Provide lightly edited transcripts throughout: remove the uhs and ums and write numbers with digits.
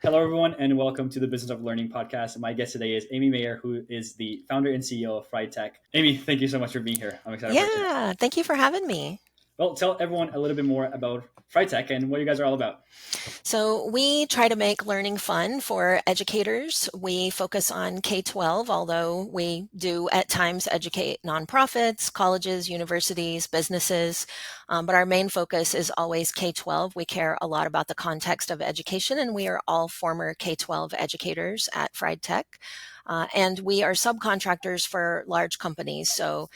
Hello, everyone, and welcome to the Business of Learning podcast. My guest today is Amy Mayer, who is the founder and CEO of FriEd Tech. Amy, thank you so much for being here. I'm excited for today. Yeah, thank you for having me. Well, tell everyone a little bit more about FriEd Tech and what you guys are all about. So, we try to make learning fun for educators. We focus on K-12, although we do at times educate nonprofits, colleges, universities, businesses. But our main focus is always K-12. We care a lot about the context of education, and we are all former K-12 educators at FriEd Tech. And we are subcontractors for large companies. So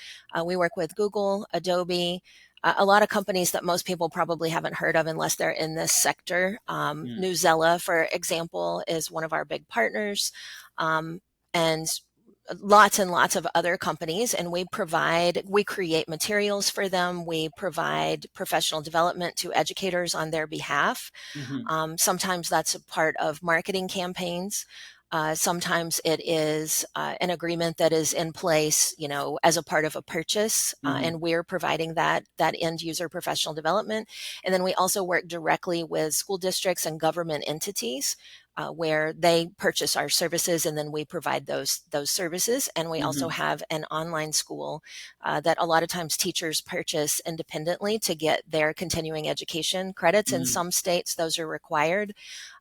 we work with Google, Adobe, a lot of companies that most people probably haven't heard of unless they're in this sector. Mm, Newzella, for example, is one of our big partners. And lots and lots of other companies, and we create materials for them. We provide professional development to educators on their behalf. hmm Sometimes that's a part of marketing campaigns. Sometimes it is an agreement that is in place, as a part of a purchase, hmm and we're providing that end user professional development. And then we also work directly with school districts and government entities. Where they purchase our services and then we provide those services. And we also hmm have an online school that a lot of times teachers purchase independently to get their continuing education credits. In hmm some states, those are required.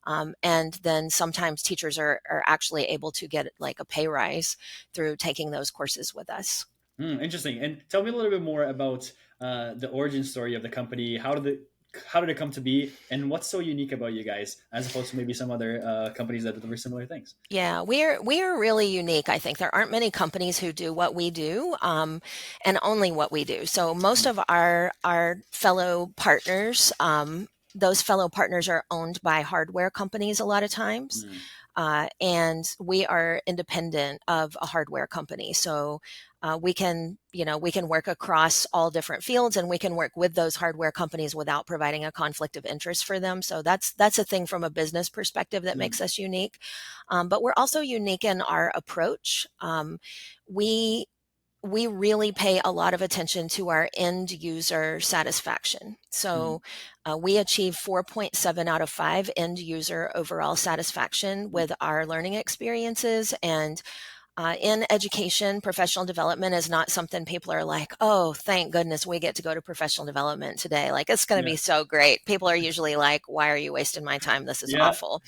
And then sometimes teachers are actually able to get like a pay rise through taking those courses with us. Interesting. And tell me a little bit more about the origin story of the company. How did it come to be, and what's so unique about you guys as opposed to maybe some other companies that deliver similar things? Yeah, we are really unique. I think there aren't many companies who do what we do, and only what we do. So most of our fellow partners, those fellow partners are owned by hardware companies a lot of times. Mm-hmm. And we are independent of a hardware company. So we can work across all different fields, and we can work with those hardware companies without providing a conflict of interest for them. So that's a thing from a business perspective that makes us unique. But we're also unique in our approach. We we really pay a lot of attention to our end user satisfaction. So we achieve 4.7 out of 5 end user overall satisfaction with our learning experiences. And in education, professional development is not something people are like, oh, thank goodness we get to go to professional development today. Like, it's going to Yeah. be so great. People are usually like, why are you wasting my time? This is Yeah. awful.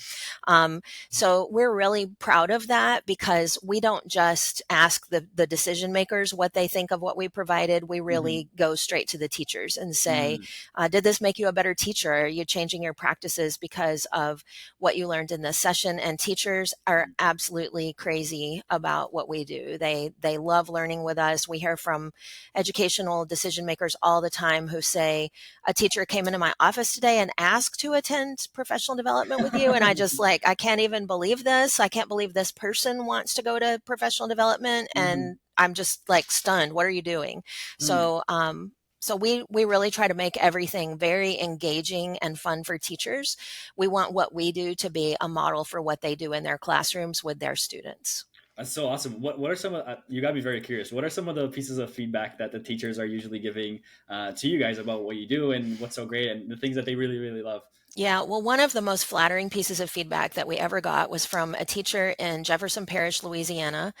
So we're really proud of that because we don't just ask the decision makers what they think of what we provided. We hmm really go straight to the teachers and say, hmm did this make you a better teacher? Are you changing your practices because of what you learned in this session? And teachers are absolutely crazy about what we do. They love learning with us. We hear from educational decision makers all the time who say, a teacher came into my office today and asked to attend professional development with you. And I just like, I can't even believe this. I can't believe this person wants to go to professional development. hmm And I'm just like stunned. What are you doing? Mm. So we really try to make everything very engaging and fun for teachers. We want what we do to be a model for what they do in their classrooms with their students. That's so awesome. What are some of you got to be very curious. What are some of the pieces of feedback that the teachers are usually giving to you guys about what you do and what's so great and the things that they really really love? Yeah, well, one of the most flattering pieces of feedback that we ever got was from a teacher in Jefferson Parish, Louisiana.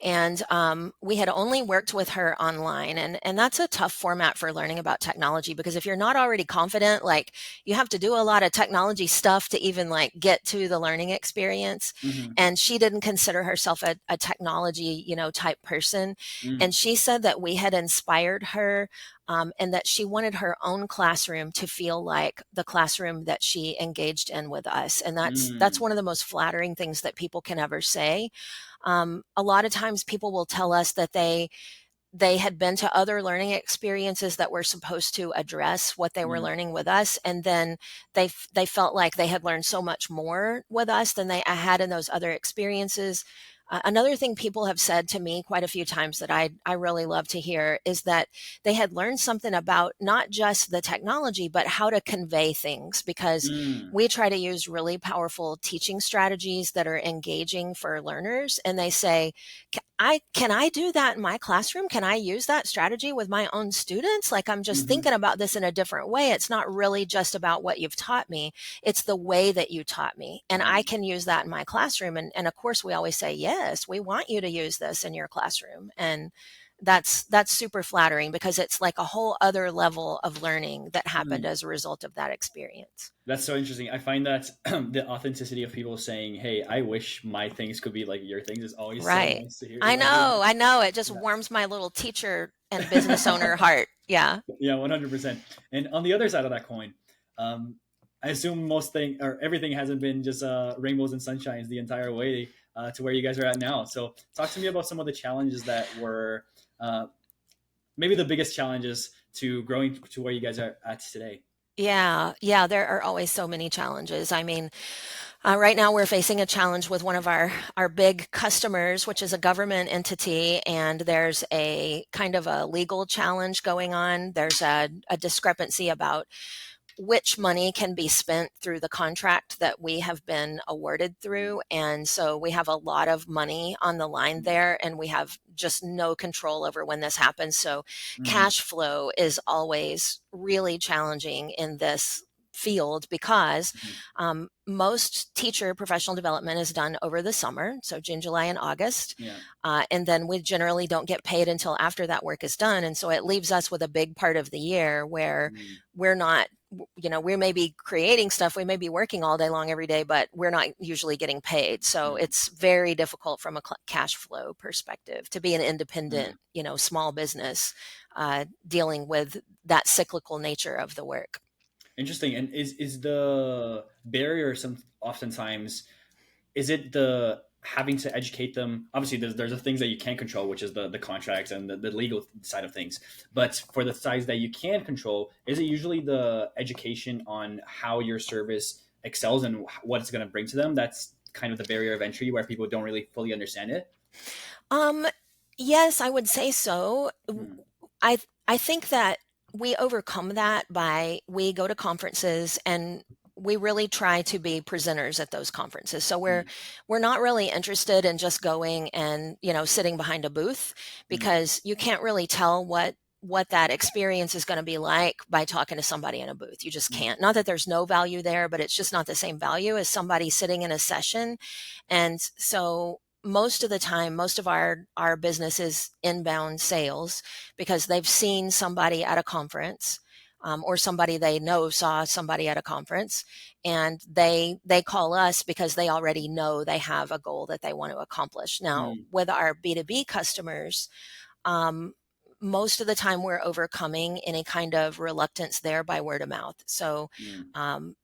And we had only worked with her online. And that's a tough format for learning about technology because if you're not already confident, like you have to do a lot of technology stuff to even like get to the learning experience. hmm And she didn't consider herself a technology, type person. mm And she said that we had inspired her and that she wanted her own classroom to feel like the classroom that she engaged in with us. And that's mm one of the most flattering things that people can ever say. A lot of times people will tell us that they had been to other learning experiences that were supposed to address what they were mm learning with us, and then they felt like they had learned so much more with us than they had in those other experiences. Another thing people have said to me quite a few times that I really love to hear is that they had learned something about not just the technology, but how to convey things, because mm we try to use really powerful teaching strategies that are engaging for learners. And they say, I can I do that in my classroom? Can I use that strategy with my own students? Like I'm just Hmm. thinking about this in a different way. It's not really just about what you've taught me. It's the way that you taught me. And I Right. can use that in my classroom. And of course we always say, yes, we want you to use this in your classroom. And that's super flattering because it's like a whole other level of learning that happened Mm. as a result of that experience. That's so interesting. I find that the authenticity of people saying, "Hey, I wish my things could be like your things," is always so Right. nice to hear. I You know, know. I know. It just yeah, warms my little teacher and business owner heart. Yeah. yeah, 100%. And on the other side of that coin, um, I assume most thing or everything hasn't been just rainbows and sunshines the entire way to where you guys are at now. So, talk to me about some of the challenges that were uh, maybe the biggest challenges to growing to where you guys are at today. Yeah, yeah, there are always so many challenges. I mean, right now we're facing a challenge with one of our big customers, which is a government entity, and there's a kind of a legal challenge going on. There's a discrepancy about which money can be spent through the contract that we have been awarded through. And so we have a lot of money on the line there, and we have just no control over when this happens. So Mm-hmm. cash flow is always really challenging in this field because most teacher professional development is done over the summer, so June, July, and August. Yeah. And then we generally don't get paid until after that work is done. And so it leaves us with a big part of the year where Mm-hmm. we're not, we may be creating stuff, we may be working all day long every day, but we're not usually getting paid. So Yeah. it's very difficult from a cash flow perspective to be an Yeah. independent, small business dealing with that cyclical nature of the work. Interesting. And is the barrier some oftentimes is it the having to educate them? Obviously, there's the things that you can't control, which is the contracts and the legal side of things. But for the sides that you can control, is it usually the education on how your service excels and what it's going to bring to them? That's kind of the barrier of entry where people don't really fully understand it. Um, yes, I would say so. Mm, I I think that we overcome that by we go to conferences and we really try to be presenters at those conferences. So mm, we're not really interested in just going and, sitting behind a booth mm, because you can't really tell what that experience is going to be like by talking to somebody in a booth. You just mm, can't. Not that there's no value there, but it's just not the same value as somebody sitting in a session. And so most of the time, most of our business is inbound sales because they've seen somebody at a conference, or somebody they know saw somebody at a conference, and they call us because they already know they have a goal that they want to accomplish. Now, mm, with our B2B customers, um, most of the time we're overcoming any kind of reluctance there by word of mouth. So mm,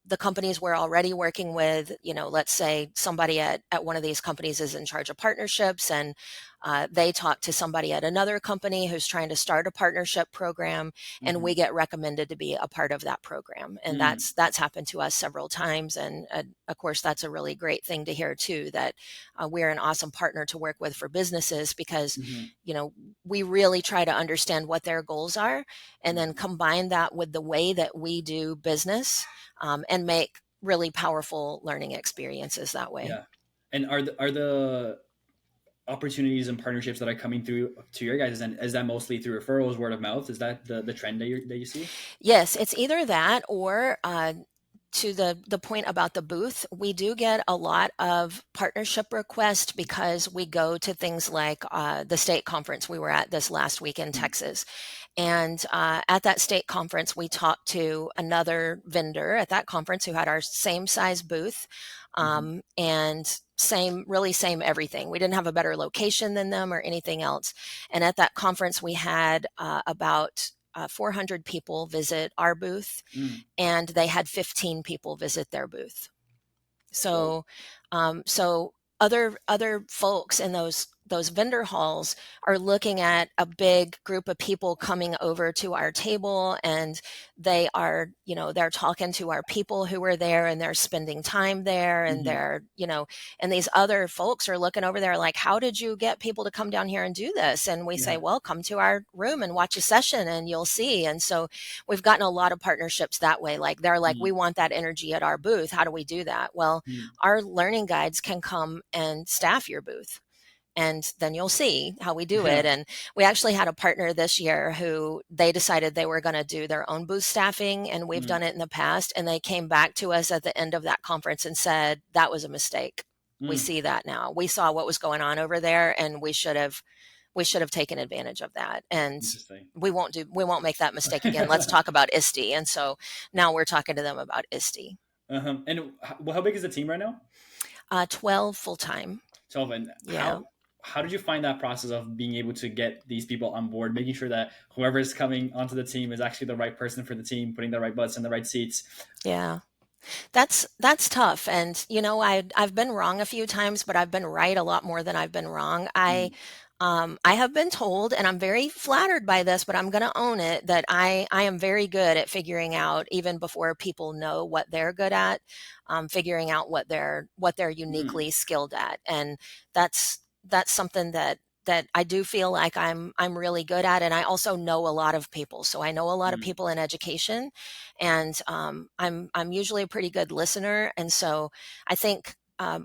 the companies we're already working with, let's say somebody at one of these companies is in charge of partnerships, and they talk to somebody at another company who's trying to start a partnership program, and we mhm, get recommended to be a part of that program. And mm, that's happened to us several times. And of course, that's a really great thing to hear too, that we're an awesome partner to work with for businesses because mhm, you know we really try to understand what their goals are and then mhm. combine that with the way that we do business, and make really powerful learning experiences that way. Yeah. And are the opportunities and partnerships that are coming through to your guys, and is that mostly through referrals, word of mouth? Is that the trend that you see? Yes, it's either that or to the point about the booth, we do get a lot of partnership requests because we go to things like the state conference we were at this last week in Mm, Texas. And at that state conference, we talked to another vendor at that conference who had our same size booth, mhm, and really same everything. We didn't have a better location than them or anything else. And at that conference, we had about 400 people visit our booth, mm. and they had 15 people visit their booth. Whoa. So, so other folks in those vendor halls are looking at a big group of people coming over to our table, and they are, they're talking to our people who are there, and they're spending time there, and Mhm, and these other folks are looking over there like, how did you get people to come down here and do this? And we say, yeah. well, come to our room and watch a session and you'll see. And so we've gotten a lot of partnerships that way. Like they're like, we Mm, want that energy at our booth. How do we do that? Well, mm, our learning guides can come and staff your booth. and then you'll see how we do it. Yeah. And we actually had a partner this year who they decided they were going to do their own booth staffing, and we've Mm, done it in the past. And they came back to us at the end of that conference and said, that was a mistake. We mm, see that now. We saw what was going on over there, and we should have taken advantage of that. And interesting. we won't make that mistake again. Let's talk about ISTE. And so now we're talking to them about ISTE. And how big is the team right now? 12 full time. 12. And Yeah. how did you find that process of being able to get these people on board, making sure that whoever is coming onto the team is actually the right person for the team, putting the right butts in the right seats? Yeah. That's tough. And I've been wrong a few times, but I've been right a lot more than I've been wrong. I Mm, I have been told, and I'm very flattered by this, but I'm going to own it, that I am very good at figuring out, even before people know what they're good at, figuring out what they're mm, uniquely skilled at. And that's something that I do feel like I'm really good at. And I also know a lot of people. So I know a lot of mm, people in education, and I'm usually a pretty good listener. And so I think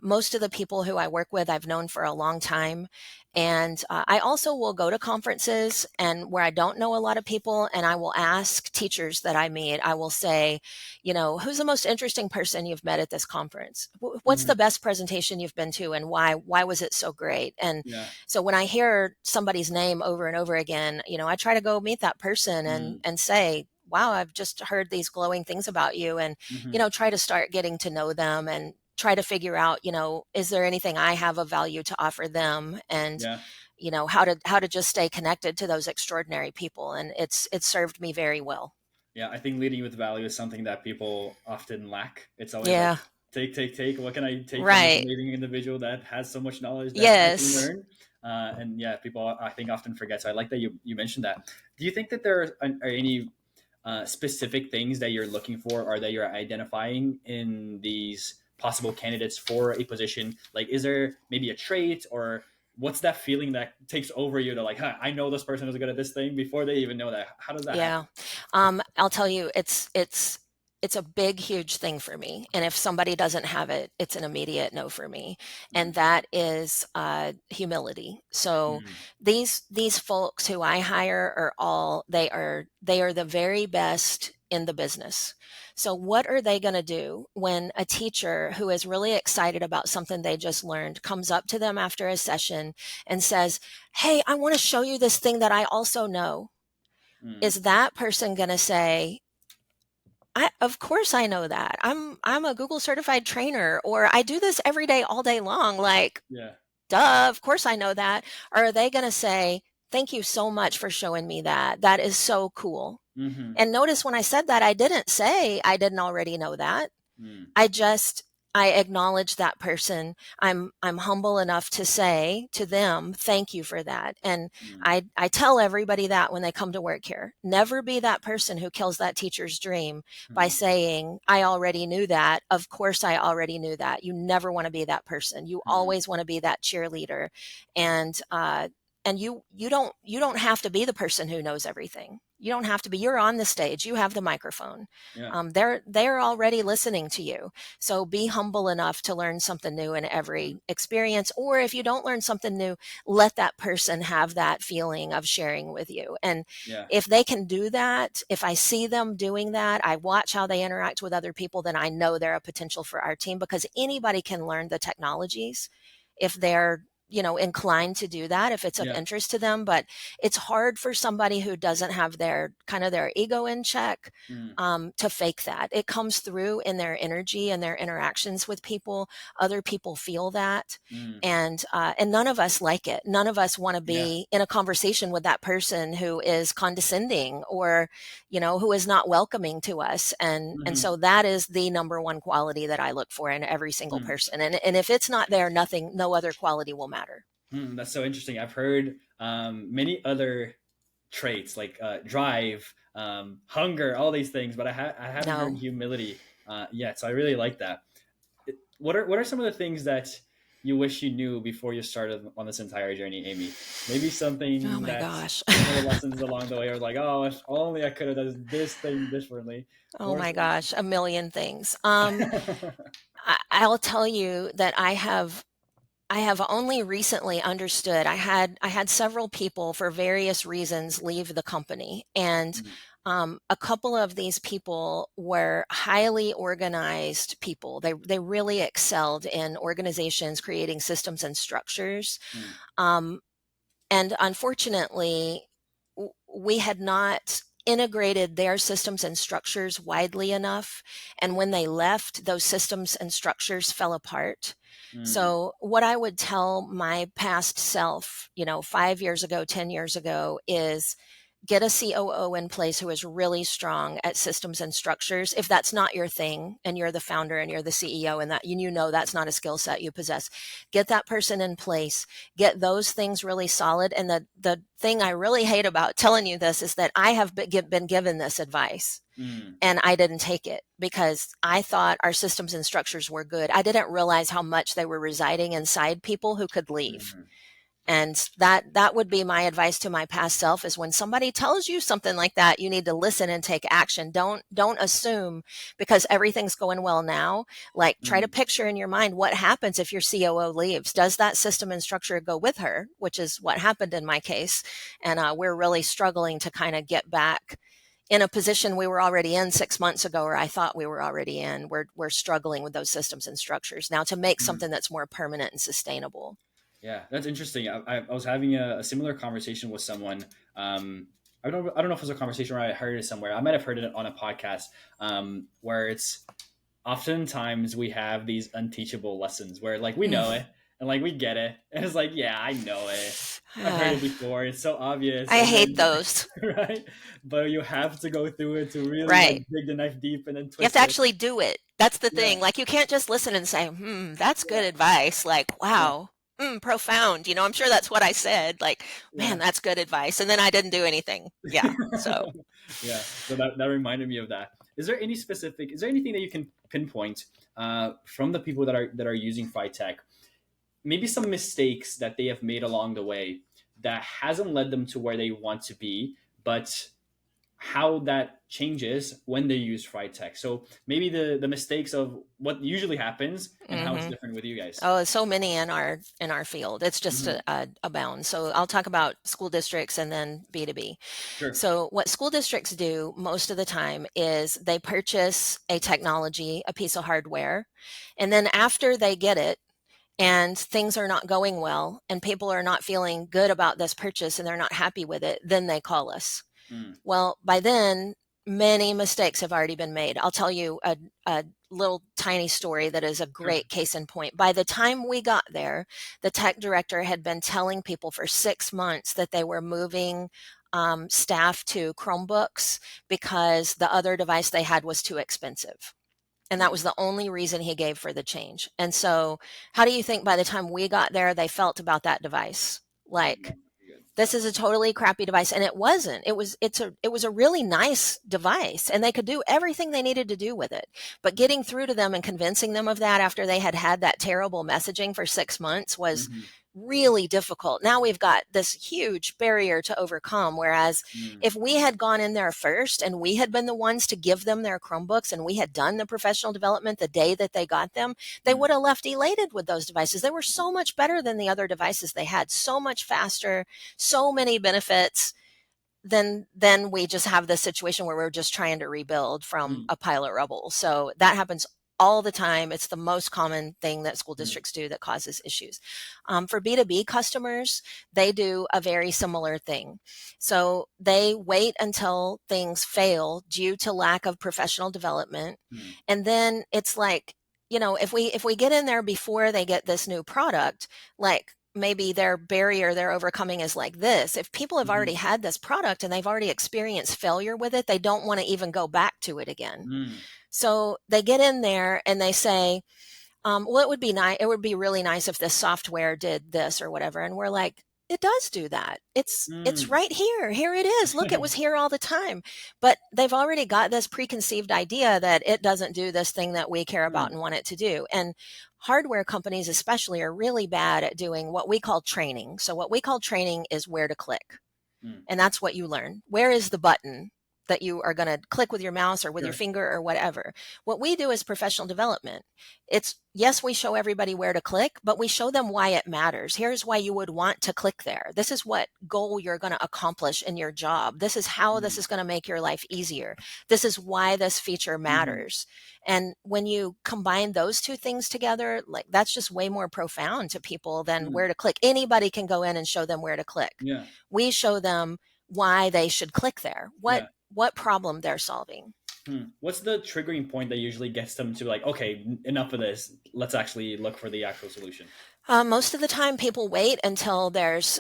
most of the people who I work with I've known for a long time. And I also will go to conferences and where I don't know a lot of people, and I will ask teachers that I meet. I will say, who's the most interesting person you've met at this conference? What's the mm, best presentation you've been to, and why? Why was it so great? And yeah. so when I hear somebody's name over and over again, I try to go meet that person and Mm, and say, wow, I've just heard these glowing things about you. And hmm try to start getting to know them, and try to figure out, is there anything I have of value to offer them? And Yeah. how to just stay connected to those extraordinary people. And it's served me very well. Yeah, I think leading with value is something that people often lack. It's always like Yeah. take, take, take. What can I take from this Right. amazing individual that has so much knowledge that I can Yes. learn? And yeah, people I think often forget. So I like that you mentioned that. Do you think that there are any specific things that you're looking for or that you're identifying in these possible candidates for a position? Like, is there maybe a trait or what's that feeling that takes over you to like, huh, I know this person is good at this thing before they even know that? How does that Yeah. happen? I'll tell you, it's a big, huge thing for me. And if somebody doesn't have it, it's an immediate no for me. And Mm, that is humility. So mm, these folks who I hire are all they are the very best in the business. So what are they going to do when a teacher who is really excited about something they just learned comes up to them after a session and says, "Hey, I want to show you this thing that I also know." mm, Is that person going to say, of course I know that. I'm a Google certified trainer, or I do this every day all day long. Like, yeah. duh, of course I know that. Or are they going to say, "Thank you so much for showing me that. That is so cool." Mm-hmm. And notice when I said that, I didn't say I didn't already know that. Mm, I just I acknowledge that person. I'm humble enough to say to them, "Thank you for that." And mm, I tell everybody that when they come to work here. Never be that person who kills that teacher's dream by mm, saying, "I already knew that. Of course I already knew that." You never want to be that person. You mm, always want to be that cheerleader. And you don't have to be the person who knows everything. You don't have to be. You're on the stage. You have the microphone. yeah. They're already listening to you. So be humble enough to learn something new in Mm, every experience. Or if you don't learn something new, let that person have that feeling of sharing with you. And yeah. if they can do that, if I see them doing that, I watch how they interact with other people, then I know they're a potential for our team, because anybody can learn the technologies if they're inclined to do that, if it's of Yeah. interest to them. But it's hard for somebody who doesn't have their kind of their ego in check, Mm, to fake that. It comes through in their energy and their interactions with people. Other people feel that, mm, and none of us like it. None of us want to yeah. be in a conversation with that person who is condescending, or who is not welcoming to us. And Mm-hmm. so that is the number one quality that I look for in every single Mm, person. And if it's not there, no other quality will matter. that's so interesting. I've heard many other traits like drive, hunger, all these things, but I haven't heard No. humility yet. So I really like that. What are some of the things that you wish you knew before you started on this entire journey, Amy? Maybe Oh something my that gosh. some of the lessons along the way are like, oh, if only I could have done this thing differently. Oh Or my gosh, a million things. some... I'll tell you that I have only recently understood. I had several people for various reasons leave the company, and Mm, a couple of these people were highly organized people. They really excelled in organizations, creating systems and structures. mm, Um, and unfortunately, we had not integrated their systems and structures widely enough. And when they left, those systems and structures fell apart. mm, So, what I would tell my past self, 5 years ago, 10 years ago, is get a COO in place who is really strong at systems and structures. If that's not your thing and you're the founder and you're the CEO and that that's not a skill set you possess, get that person in place, get those things really solid. And the thing I really hate about telling you this is that I have been given this advice mm, and I didn't take it because I thought our systems and structures were good. I didn't realize how much they were residing inside people who could leave. mm, And that would be my advice to my past self, is when somebody tells you something like that, you need to listen and take action. Don't assume because everything's going well now. Like, try to mm, picture in your mind what happens if your COO leaves. Does that system and structure go with her? Which is what happened in my case. And we're really struggling to kind of get back in a position we were already in 6 months ago, or I thought we were already in. We're struggling with those systems and structures now to make mm. something that's more permanent and sustainable. Yeah, that's interesting. I was having a similar conversation with someone. I don't know if it was a conversation where I heard it somewhere. I might have heard it on a podcast, where it's oftentimes we have these unteachable lessons where like we know it and like we get it, and it's like, yeah, I know it. I've heard Uh, it before. It's so obvious, I and hate then those. right, but you have to go through it to really like Right. dig the knife deep and then You have twist to it. actually do it. That's the Yeah, thing. Like, you can't just listen and say, that's good yeah, advice. Like, yeah, wow, profound. I'm sure that's what I said. Like, man, yeah. that's good advice. And then I didn't do anything. Yeah. So, Yeah, so that reminded me of that. Is there anything that you can pinpoint from the people that are using FriTech, maybe some mistakes that they have made along the way that hasn't led them to where they want to be, but how that changes when they use FriTech? So maybe the mistakes of what usually happens and how it's hmm different with you guys. oh, so many in our field. It's just Hmm. abound. So I'll talk about school districts and then B2B. Sure. So what school districts do most of the time is they purchase a technology, a piece of hardware, and then after they get it, and things are not going well and people are not feeling good about this purchase and they're not happy with it, then they call us. Mm, Well, by then, many mistakes have already been made. I'll tell you a little tiny story that is a sure. great case in point. By the time we got there, the tech director had been telling people for 6 months that they were moving staff to Chromebooks because the other device they had was too expensive. And that Mm, was the only reason he gave for the change. And so, how do you think by the time we got there, they felt about that device? Like, not good. this is a totally crappy device. And it wasn't. It was a really nice device and they could do everything they needed to do with it. But Mm, getting through to them and convincing them of that after they had had that terrible messaging for 6 months was mhm, really difficult. Now we've got this huge barrier to overcome. Whereas mm, if we had gone in there first and we had been the ones to give them their Chromebooks and we had done the professional development the day that they got them, they mm, would have left elated with those devices. They were so much better than the other devices they had, so much faster, so many benefits. Then we just have this situation where we're just trying to rebuild from mm, a pile of rubble. So that happens all the time. It's the most common thing that school mm, districts do that causes issues. For B2B customers, they do a very similar thing. So they wait until things fail due to lack of professional development. mm, And then it's like, if we get in there before they get this new product, like, maybe their barrier they're overcoming is like this. If people have already mhm, had this product and they've already experienced failure with it, they don't want to even go back to it again. mm, So they get in there and they say, well, it would be nice. It would be really nice if this software did this or whatever. And we're like, it does do that. It's mm. right here. Here it is. Look, it was here all the time. But they've already got this preconceived idea that it doesn't do this thing that we care about Mm, and want it to do. And hardware companies especially are really bad at doing what we call training. So what we call training is where to click. mm, And that's what you learn. Where is the button? that you are going to click with your mouse or with your Sure. finger or whatever. What we do is professional development. It's, yes, we show everybody where to click, but we show them why it matters. Here's why you would want to click there. This is what goal you're going to accomplish in your job. This is how this Mm. is going to make your life easier. This is why this feature Hmm. matters. And when you combine those two things together, like that's just way more profound to people than Mm. where to click. Anybody can go in and show them where to click. Yeah. We show them why they should click there. Yeah. What problem they're solving. Hmm. What's the triggering point that usually gets them to like, okay, enough of this. Let's actually look for the actual solution. Most of the time, people wait until there's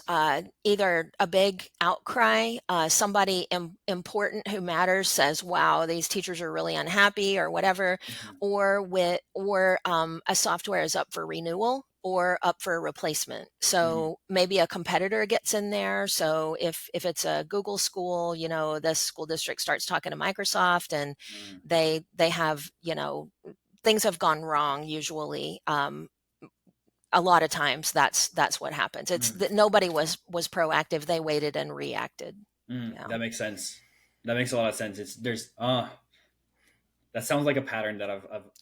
either a big outcry, somebody important who matters says, "Wow, these teachers are really unhappy," or whatever, Hmm. or a software is up for renewal or up for replacement. Hmm. So maybe a competitor gets in there. So if it's a Google school, this school district starts talking to Microsoft, and Hmm. they have things have gone wrong usually. A lot of times that's what happens. It's Hmm. that nobody was proactive. They waited and reacted. Mm, Yeah. that makes sense. That makes a lot of sense. It's there's that sounds like a pattern that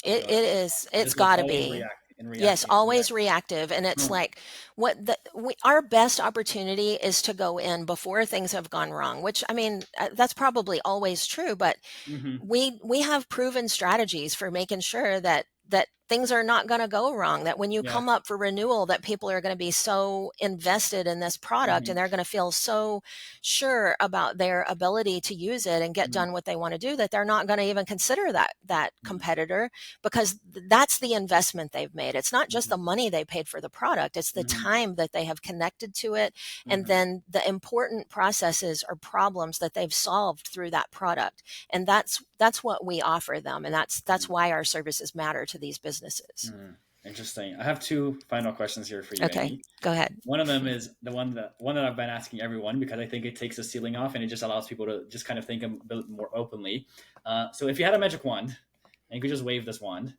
It is. It's just like got to always be. reacting and Yes, reacting and always reacting. reactive. And it's Huh. like our best opportunity is to go in before things have gone wrong, which I mean, that's probably always true, but Hmm. we have proven strategies for making sure that things are not going to go wrong, that when you Yeah. come up for renewal, that people are going to be so invested in this product Hmm. and they're going to feel so sure about their ability to use it and get Hmm. done what they want to do, that they're not going to even consider that Hmm. competitor, because that's the investment they've made. It's not just Hmm. the money they paid for the product, it's the Hmm. time that they have connected to it, and Hmm. then the important processes or problems that they've solved through that product. And that's what we offer them, and that's why our services matter to these businesses. Hmm. Interesting. I have two final questions here for you, Okay, Amy. go ahead. One of them is the one that I've been asking everyone because I think it takes the ceiling off and it just allows people to just kind of think a bit more openly. So if you had a magic wand and you could just wave this wand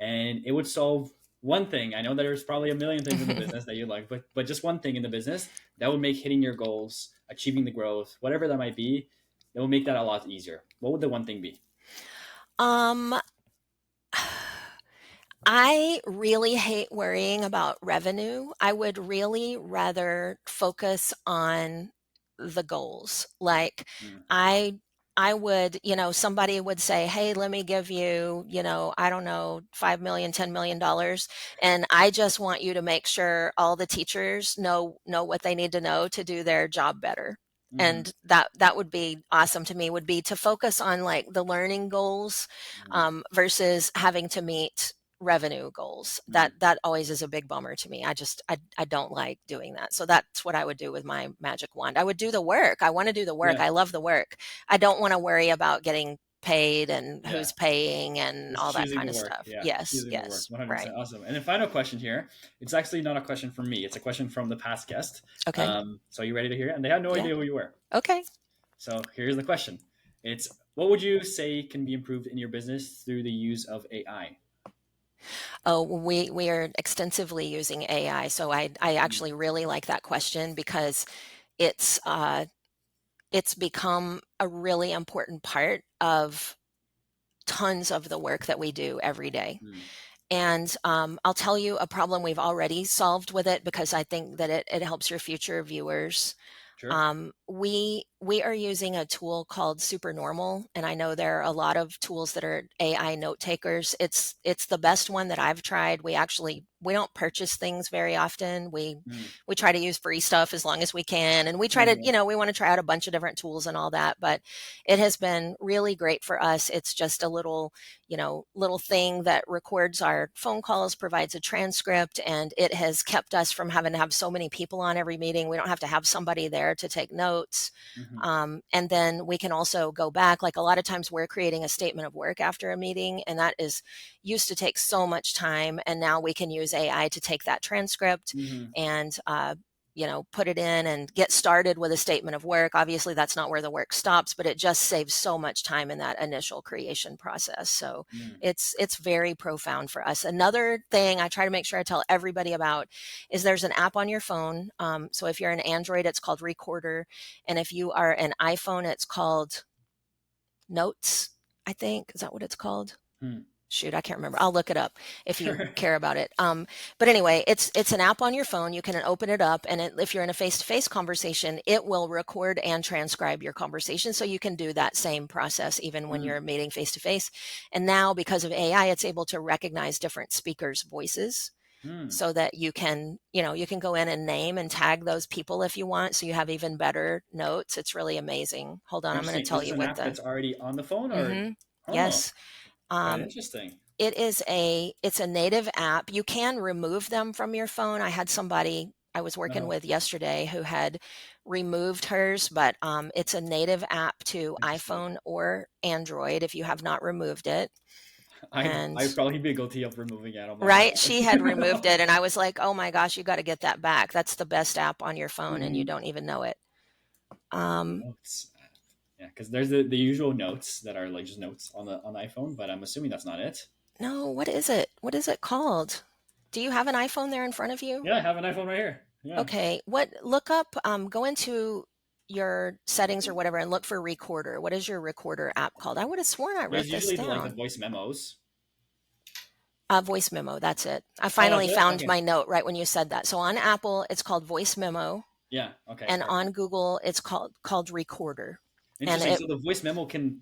and it would solve one thing. I know there's probably a million things in the business that you like, but just one thing in the business that would make hitting your goals, achieving the growth, whatever that might be, it will make that a lot easier. What would the one thing be? um I really hate worrying about revenue. I would really rather focus on the goals. Like Mm, I I would, somebody would say, "Hey, let me give you, I don't know, 5 million, $10 million, and I just want you to make sure all the teachers know what they need to know to do their job better." mm-hmm, And that would be awesome to me, would be to focus on like the learning goals, mm, versus having to meet revenue goals. That mm. that always is a big bummer to me. I don't like doing that. So that's what I would do with my magic wand. I would do the work. I want to do the work. Yeah, I love the work. I don't want to worry about getting paid and yeah. who's paying and Just all that choosing kind the of work. stuff. Yeah, Yes, choosing the work. yes, right. 100% awesome. And then final question here. It's actually not a question from me. It's a question from the past guest. Okay. So are you ready to hear it? And they had no Yeah. idea who you were. Okay. So here's the question. It's what would you say can be improved in your business through the use of AI? Oh, we are extensively using AI. So I Mm, actually really like that question because it's uh it's become a really important part of tons of the work that we do every day. mm, And I'll tell you a problem we've already solved with it, because I think that it helps your future viewers. sure. We are using a tool called Supernormal, and I know there are a lot of tools that are AI note takers. It's the best one that I've tried. We don't purchase things very often. Mm, We try to use free stuff as long as we can, and we try to, mhm, we want to try out a bunch of different tools and all that. But it has been really great for us. It's just a little thing that records our phone calls, provides a transcript, and it has kept us from having to have so many people on every meeting. We don't have to have somebody there to take notes. mhm, And then we can also go back. Like a lot of times we're creating a statement of work after a meeting, and that is used to take so much time. And now we can use AI to take that transcript mhm, and, put it in and get started with a statement of work. Obviously, that's not where the work stops, but it just saves so much time in that initial creation process. So mm, it's very profound for us. Another thing I try to make sure I tell everybody about is there's an app on your phone. So if you're an Android, it's called Recorder, and if you are an iPhone, it's called Notes, I think. Is that what it's called? Hmm. Shoot, I can't remember. I'll look it up if you Sure. care about it. But anyway, it's an app on your phone. You can open it up, and if you're in a face-to-face conversation, it will record and transcribe your conversation. So you can do that same process even when Hmm. you're meeting face-to-face. And now, because of AI, it's able to recognize different speakers' voices, Hmm. so that you can go in and name and tag those people if you want. So you have even better notes. It's really amazing. Hold on, I'm going to Interesting. Is tell this you an what app the. that's already on the phone or? Mm-hmm. Oh, Yes. quite Um, interesting. it's a native app. You can remove them from your phone. I had somebody I was working Uh, with yesterday who had removed hers, but it's a native app to Interesting. iPhone or Android if you have not removed it. I'd And probably be guilty of removing it. I'm not gonna right, she had removed it, and I was like, "Oh my gosh, you got to get that back. That's the best app on your phone, and you lie. don't even know it." Um, Notes app. Yeah, because there's the usual notes that are like just notes on the iPhone, but I'm assuming that's not it. no, what is it? What is it called? Do you have an iPhone there in front of you? Yeah, I have an iPhone right here. Yeah. Okay, look up, go into your settings or whatever and look for Recorder. What is your Recorder app called? I would have sworn I wrote There's this usually the down. voice memos. Voice Memo, that's it. I Oh, that's finally it. found Okay. my note right when you said that. So on Apple, it's called Voice Memo, Yeah. Okay. and on Perfect. Google, it's called Recorder. And Interesting. it So the voice memo can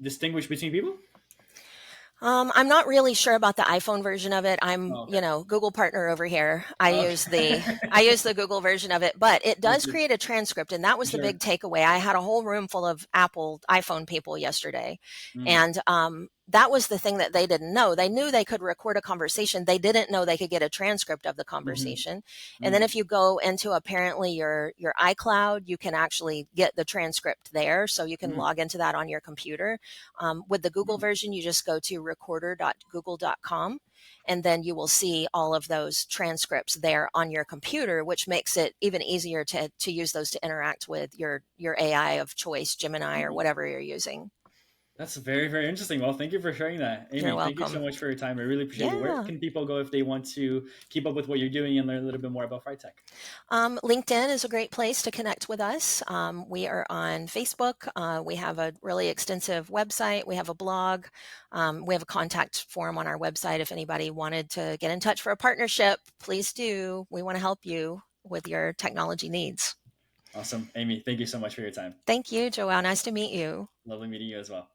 distinguish between people. I'm not really sure about the iPhone version of it. I'm, Oh, okay. Google partner over here. I use the Okay. I use the Google version of it, but it does Understood. create a transcript, and that was the Sure. big takeaway. I had a whole room full of Apple iPhone people yesterday, Mm. and that was the thing that they didn't know. They knew they could record a conversation. They didn't know they could get a transcript of the Mm-hmm. conversation. And then Mm. if you go into apparently your iCloud, you can actually get the transcript there, so you can Mm. log into that on your computer. With the Google Mm. version, you just go to recorder.google.com, and then you will see all of those transcripts there on your computer, which makes it even easier to use those to interact with your AI of choice, Gemini or Mm. whatever you're using. That's very, very interesting. Well, thank you for sharing that. You're Amy, thank you so welcome. much for your time. I really appreciate it. Where Yeah. can people go if they want to keep up with what you're doing and learn a little bit more about FriEd Tech? LinkedIn is a great place to connect with us. We are on Facebook. We have a really extensive website. We have a blog. We have a contact form on our website. If anybody wanted to get in touch for a partnership, please do. We want to help you with your technology needs. Awesome. Amy, thank you so much for your time. Thank you, Joelle. Nice to meet you. Lovely meeting you as well.